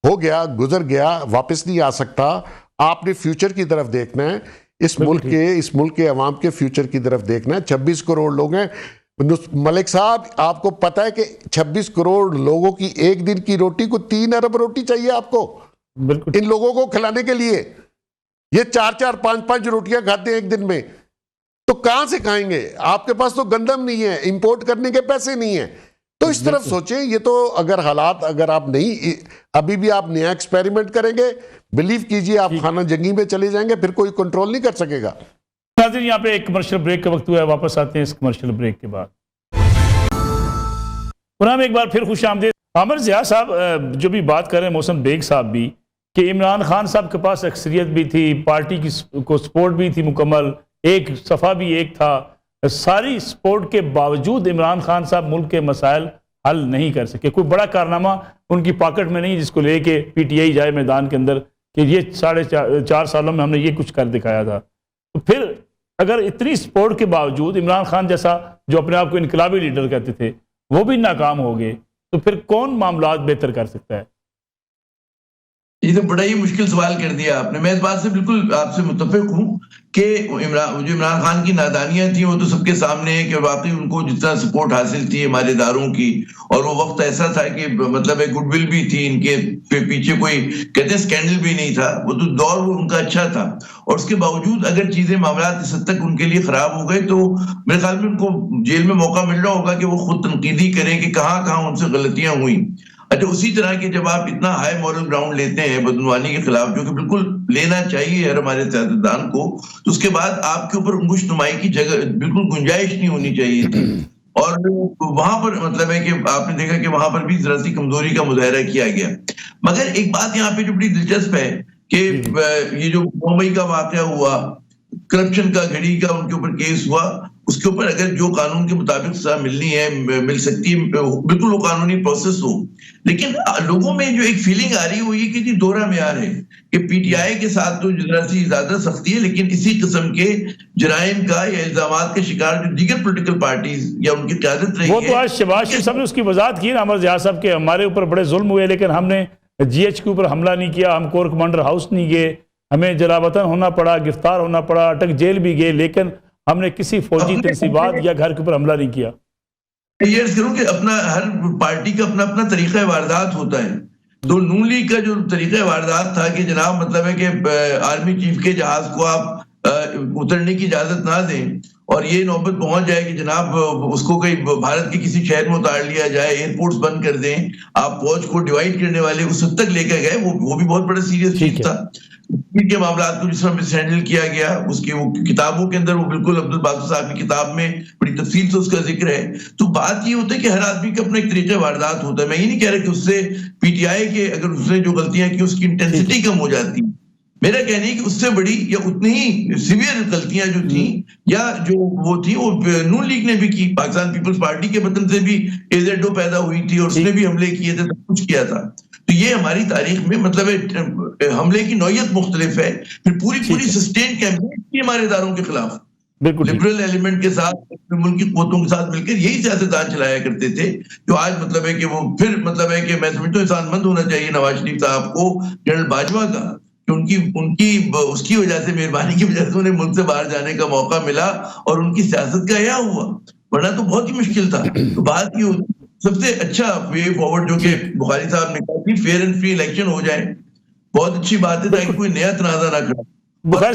ہو گیا, گزر گیا, واپس نہیں آ سکتا. آپ نے فیوچر کی طرف دیکھنا ہے, اس ملک کے عوام کے فیوچر کی طرف دیکھنا ہے. 26 کروڑ لوگ ہیں ملک صاحب, آپ کو پتہ ہے کہ 26 کروڑ لوگوں کی ایک دن کی روٹی کو 3 ارب روٹی چاہیے آپ کو ان لوگوں کو کھلانے کے لیے. یہ 4-4, 5-5 روٹیاں کھاتے ہیں ایک دن میں, تو کہاں سے کھائیں گے؟ آپ کے پاس تو گندم نہیں ہے, امپورٹ کرنے کے پیسے نہیں ہیں. تو اس طرف سوچیں. یہ تو اگر حالات, اگر آپ نہیں ابھی بھی آپ نیا ایکسپیریمنٹ کریں گے, بلیو کیجئے آپ خانہ جنگی میں چلے جائیں گے, پھر کوئی کنٹرول نہیں کر سکے گا. ناظرین یہاں پہ ایک کمرشل بریک کا وقت ہوا ہے, واپس آتے ہیں اس کمرشل بریک کے بعد. پرام ایک بار پھر خوش آمدید. عامر ضیاء صاحب جو بھی بات کر رہے ہیں, محسن بیگ صاحب بھی, کہ عمران خان صاحب کے پاس اکثریت بھی تھی, پارٹی کی کو سپورٹ بھی تھی مکمل, ایک صفحہ بھی ایک تھا, ساری سپورٹ کے باوجود عمران خان صاحب ملک کے مسائل حل نہیں کر سکے. کوئی بڑا کارنامہ ان کی پاکٹ میں نہیں جس کو لے کے پی ٹی آئی جائے میدان کے اندر کہ یہ 4.5 سالوں میں ہم نے یہ کچھ کر دکھایا تھا. تو پھر اگر اتنی سپورٹ کے باوجود عمران خان جیسا جو اپنے آپ کو انقلابی لیڈر کہتے تھے وہ بھی ناکام ہو گئے, تو پھر کون معاملات بہتر کر سکتا ہے؟ یہ تو بڑا ہی مشکل سوال کر دیا آپ نے. میں اس بات سے بالکل آپ سے متفق ہوں کہ جو عمران خان کی نادانیاں تھیں وہ تو سب کے سامنے ہے, کہ واقعی ان کو جتنا سپورٹ حاصل تھی ہمارے اداروں کی, اور وہ وقت ایسا تھا کہ مطلب ایک گڈ ول بھی تھی ان کے پیچھے, کوئی کہتے ہیں اسکینڈل بھی نہیں تھا, وہ تو دور وہ ان کا اچھا تھا. اور اس کے باوجود اگر چیزیں معاملات اس حد تک ان کے لیے خراب ہو گئے تو میرے خیال میں ان کو جیل میں موقع مل رہا ہوگا کہ وہ خود تنقیدی کریں کہ کہاں کہاں ان سے غلطیاں ہوئیں. اچھا اسی طرح کے جب آپ اتنا ہائی مورل گراؤنڈ لیتے ہیں بدعنوانی کے خلاف، جو کہ بالکل لینا چاہیے ہر ہمارے سیاستدان کو، تو اس کے بعد آپ کے اوپر انگشت نمائی کی جگہ بالکل گنجائش نہیں ہونی چاہیے تھی. اور وہاں پر مطلب ہے کہ آپ نے دیکھا کہ وہاں پر بھی ذرا سی کمزوری کا مظاہرہ کیا گیا. مگر ایک بات یہاں پہ جو بڑی دلچسپ ہے کہ یہ جو ممبئی کا واقعہ ہوا، کرپشن کا گھڑی کا ان کے اوپر کیس ہوا، اس کے اوپر اگر جو قانون کے مطابق سزا ملنی ہے مل سکتی ہے، بالکل وہ قانونی پروسیس ہو. لیکن لوگوں میں جو ایک فیلنگ آ رہی ہے وہ یہ کہ دوہرا معیار ہے کہ پی ٹی آئی کے ساتھ تو ذرا سی زیادہ سختی ہے، لیکن اسی قسم کے جرائم کا یا الزامات کے شکار جو دیگر پولیٹیکل پارٹیز یا ان کی قیادت رہی ہے، وہ تو آج شہباز شریف صاحب نے اس کی وضاحت کی نا امر ضیاء صاحب کے ہمارے اوپر بڑے ظلم ہوئے لیکن ہم نے جی ایچ کے اوپر حملہ نہیں کیا، ہم کور کمانڈر ہاؤس نہیں گئے، ہمیں جلا وطن ہونا پڑا، گرفتار ہونا پڑا، اٹک جیل بھی گئے، لیکن ہم نے کسی فوجی تنصیبات یا گھر کے اوپر حملہ نہیں کیا. یہ عرض کروں کہ اپنا ہر پارٹی کا اپنا اپنا طریقہ واردات ہوتا ہے. تو نون لیگ کا جو طریقہ واردات تھا کہ جناب مطلب ہے کہ آرمی چیف کے جہاز کو آپ اترنے کی اجازت نہ دیں اور یہ نوبت پہنچ جائے کہ جناب اس کو کوئی بھارت کے کسی شہر میں اتار لیا جائے، ایئرپورٹس بند کر دیں، آپ فوج کو ڈیوائڈ کرنے والے اس حد تک لے کے گئے، وہ بھی بہت بڑا سیریس چیز تھا. کے معاملات کو جس طرح مس ہینڈل کیا گیا، اس کی وہ کتابوں کے اندر وہ بالکل عبد الباسط صاحب کی کتاب میں بڑی تفصیل سے اس کا ذکر ہے. تو بات یہ ہوتا ہے کہ ہر آدمی کا اپنا ایک طریقہ واردات ہوتا ہے. میں یہ نہیں کہہ رہا کہ اس سے پی ٹی آئی کے اگر اس نے جو غلطیاں کی اس کی انٹینسٹی کم ہو جاتی، میرا کہنا ہے کہ اس سے بڑی یا اتنی ہی سیویئر غلطیاں جو تھیں یا جو وہ تھی وہ نون لیگ نے بھی کی. پاکستان پیپلز پارٹی کے وطن سے بھی AZ پیدا ہوئی تھی اور اس نے بھی حملے کیے تھے، سب کچھ کیا تھا. تو یہ ہماری تاریخ میں مطلب حملے کی نوعیت مختلف ہے. پھر پوری سسٹین کیمپین کی ہمارے اداروں کے خلاف لبرل ایلیمنٹ کے ساتھ، ملکی قوتوں کے ساتھ مل کر یہی سیاستدان چلایا کرتے تھے، جو آج مطلب ہے کہ وہ پھر مطلب ہے کہ میں سمجھتا ہوں احسان مند ہونا چاہیے نواز شریف صاحب کو، جنرل باجوہ کا، کہ ان کی اس کی وجہ سے، مہربانی کی وجہ سے انہیں ملک سے باہر جانے کا موقع ملا اور ان کی سیاست کا احیا ہوا، ورنہ تو بہت ہی مشکل تھا. تو بات یہ سب سے اچھا وے فارورڈ جو کہ بخاری صاحب نے کہا کہ فیئر اینڈ فری الیکشن ہو جائے، بہت اچھی بات ہے تاکہ کوئی نیا تنازع نہ کھڑا. بخاری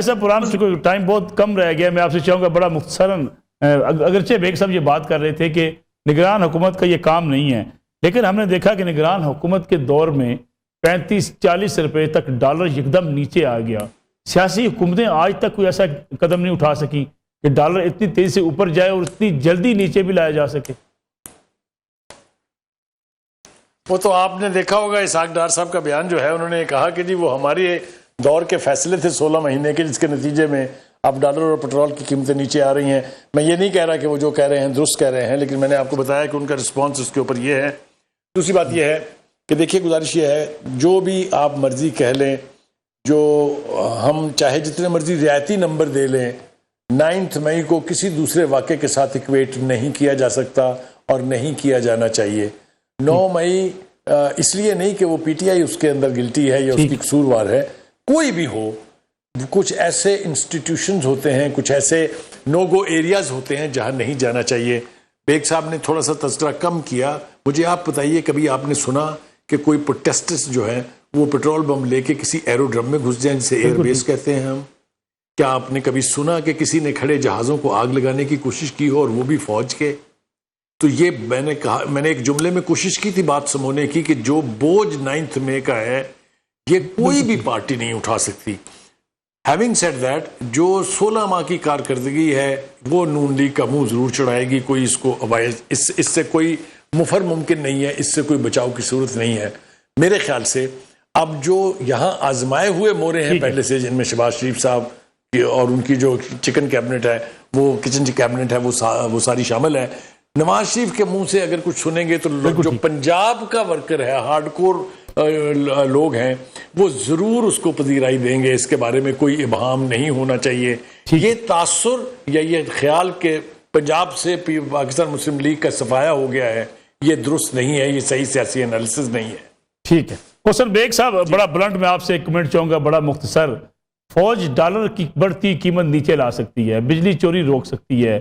صاحب پرام چونکہ ٹائم بہت کم رہ گیا، میں آپ سے چاہوں گا بڑا مختصراً، اگرچہ بیگ صاحب یہ بات کر رہے تھے کہ نگران حکومت کا یہ کام نہیں ہے، لیکن ہم نے دیکھا کہ نگران حکومت کے دور میں 35-40 روپے تک ڈالر یکدم نیچے آ گیا. سیاسی حکومتیں آج تک کوئی ایسا قدم نہیں اٹھا سکی کہ ڈالر اتنی تیزی سے اوپر جائے اور اتنی جلدی نیچے بھی لایا جا سکے. وہ تو آپ نے دیکھا ہوگا اسحاق ڈار صاحب کا بیان جو ہے، انہوں نے کہا کہ جی وہ ہمارے دور کے فیصلے تھے 16 مہینے کے، جس کے نتیجے میں اب ڈالر اور پٹرول کی قیمتیں نیچے آ رہی ہیں. میں یہ نہیں کہہ رہا کہ وہ جو کہہ رہے ہیں درست کہہ رہے ہیں، لیکن میں نے آپ کو بتایا کہ ان کا رسپانس اس کے اوپر یہ ہے. دوسری بات یہ ہے کہ دیکھیے گزارش یہ ہے، جو بھی آپ مرضی کہہ لیں، جو ہم چاہے جتنے مرضی رعایتی نمبر دے لیں، 9 مئی کو کسی دوسرے واقعے کے ساتھ ایکویٹ نہیں کیا جا سکتا اور نہیں کیا جانا چاہیے. 9 مئی اس لیے نہیں کہ وہ پی ٹی آئی اس کے اندر گلٹی ہے یا اس کی قصوروار ہے، کوئی بھی ہو، کچھ ایسے انسٹیٹیوشنز ہوتے ہیں، کچھ ایسے نو گو ایریاز ہوتے ہیں جہاں نہیں جانا چاہیے. بیگ صاحب نے تھوڑا سا تذکرہ کم کیا. مجھے آپ بتائیے کبھی آپ نے سنا کہ کوئی پروٹیسٹرز جو ہیں وہ پیٹرول بم لے کے کسی ایرو ڈرم میں گھس جائیں جسے ایئر بیس کہتے ہیں ہم؟ کیا آپ نے کبھی سنا کہ کسی نے کھڑے جہازوں کو آگ لگانے کی کوشش کی ہو اور وہ بھی فوج کے؟ تو یہ میں نے ایک جملے میں کوشش کی تھی بات سمجھنے کی کہ جو بوجھ 9 مئی کا ہے یہ کوئی بھی پارٹی نہیں اٹھا سکتی. ہیونگ سیڈ دیٹ، جو 16 ماہ کی کارکردگی ہے وہ نون لیگ کا منہ ضرور چڑھائے گی. کوئی اس کو اس سے کوئی مفر ممکن نہیں ہے، اس سے کوئی بچاؤ کی صورت نہیں ہے. میرے خیال سے اب جو یہاں آزمائے ہوئے مورے ہیں پہلے سے، جن میں شہباز شریف صاحب اور ان کی جو چکن کیبنٹ ہے، وہ کچن کیبنٹ ہے، وہ ساری شامل ہے. نواز شریف کے منہ سے اگر کچھ سنیں گے تو جو پنجاب کا ورکر ہے، ہارڈ کور لوگ ہیں، وہ ضرور اس کو پذیرائی دیں گے. اس کے بارے میں کوئی ابہام نہیں ہونا چاہیے. یہ تاثر یا یہ خیال کہ پنجاب سے پاکستان مسلم لیگ کا صفایا ہو گیا ہے، یہ درست نہیں ہے، یہ صحیح سیاسی انالیسز نہیں ہے. ٹھیک ہے حسن بیگ صاحب، بڑا بلنٹ میں آپ سے ایک کمنٹ چاہوں گا، بڑا مختصر. فوج ڈالر کی بڑھتی قیمت نیچے لا سکتی ہے، بجلی چوری روک سکتی ہے،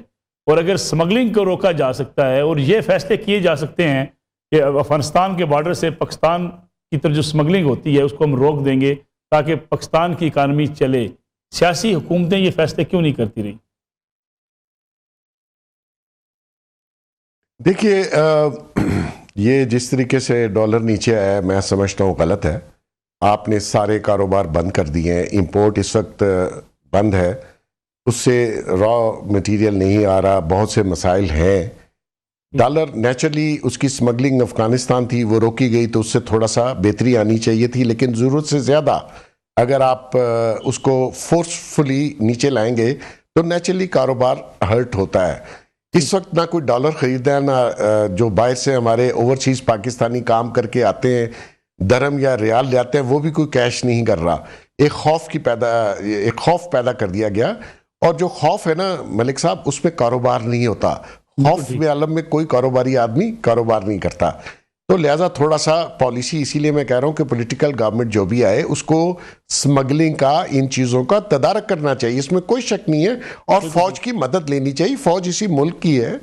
اور اگر سمگلنگ کو روکا جا سکتا ہے اور یہ فیصلے کیے جا سکتے ہیں کہ افغانستان کے بارڈر سے پاکستان کی طرف جو سمگلنگ ہوتی ہے اس کو ہم روک دیں گے تاکہ پاکستان کی اکانومی چلے. سیاسی حکومتیں یہ فیصلے کیوں نہیں کرتی رہی؟ دیکھیے یہ جس طریقے سے ڈالر نیچے آیا ہے میں سمجھتا ہوں غلط ہے. آپ نے سارے کاروبار بند کر دیے ہیں, امپورٹ اس وقت بند ہے, اس سے را مٹیریل نہیں آ رہا, بہت سے مسائل ہیں. ڈالر نیچرلی اس کی سمگلنگ افغانستان تھی وہ روکی گئی تو اس سے تھوڑا سا بہتری آنی چاہیے تھی, لیکن ضرورت سے زیادہ اگر آپ اس کو فورسفلی نیچے لائیں گے تو نیچرلی کاروبار ہرٹ ہوتا ہے. اس وقت نہ کوئی ڈالر خریدنا ہے, نہ جو باہر سے ہمارے اوورسیز پاکستانی کام کر کے آتے ہیں درہم یا ریال لے آتے ہیں, وہ بھی کوئی کیش نہیں کر رہا. ایک خوف پیدا کر دیا گیا, اور جو خوف ہے نا ملک صاحب اس میں کاروبار نہیں ہوتا. خوف میں عالم میں کوئی کاروباری آدمی کاروبار نہیں کرتا. تو لہٰذا تھوڑا سا پالیسی, اسی لیے میں کہہ رہا ہوں کہ پولیٹیکل گورنمنٹ جو بھی آئے اس کو سمگلنگ کا, ان چیزوں کا تدارک کرنا چاہیے, اس میں کوئی شک نہیں ہے. اور فوج کی مدد لینی چاہیے, فوج اسی ملک کی ہے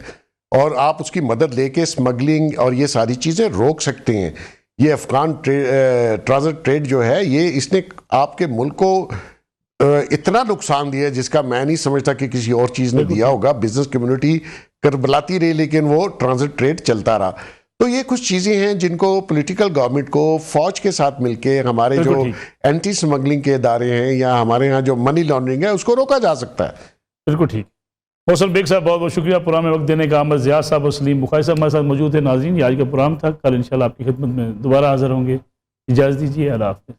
اور آپ اس کی مدد لے کے سمگلنگ اور یہ ساری چیزیں روک سکتے ہیں. یہ افغان ٹرانزٹ ٹریڈ جو ہے یہ اس نے آپ کے ملک کو اتنا نقصان دیا جس کا میں نہیں سمجھتا کہ کسی اور چیز نے دیا ہوگا. بزنس کمیونٹی کربلاتی رہی لیکن وہ ٹرانزٹ ٹریڈ چلتا رہا. تو یہ کچھ چیزیں ہیں جن کو پولیٹیکل گورنمنٹ کو فوج کے ساتھ مل کے ہمارے جو اینٹی سمگلنگ کے ادارے ہیں یا ہمارے ہاں جو منی لانڈرنگ ہے اس کو روکا جا سکتا ہے. بالکل ٹھیک. محسن بیگ صاحب بہت بہت شکریہ پروگرام میں وقت دینے کا. احمد زیاد صاحب اور سلیم بخاری صاحب ہمارے ساتھ موجود ہیں. ناظرین یہ آج کا پروگرام تھا, کل انشاءاللہ آپ کی خدمت میں دوبارہ حاضر ہوں گے. اجازت دیجیے, اللہ حافظ.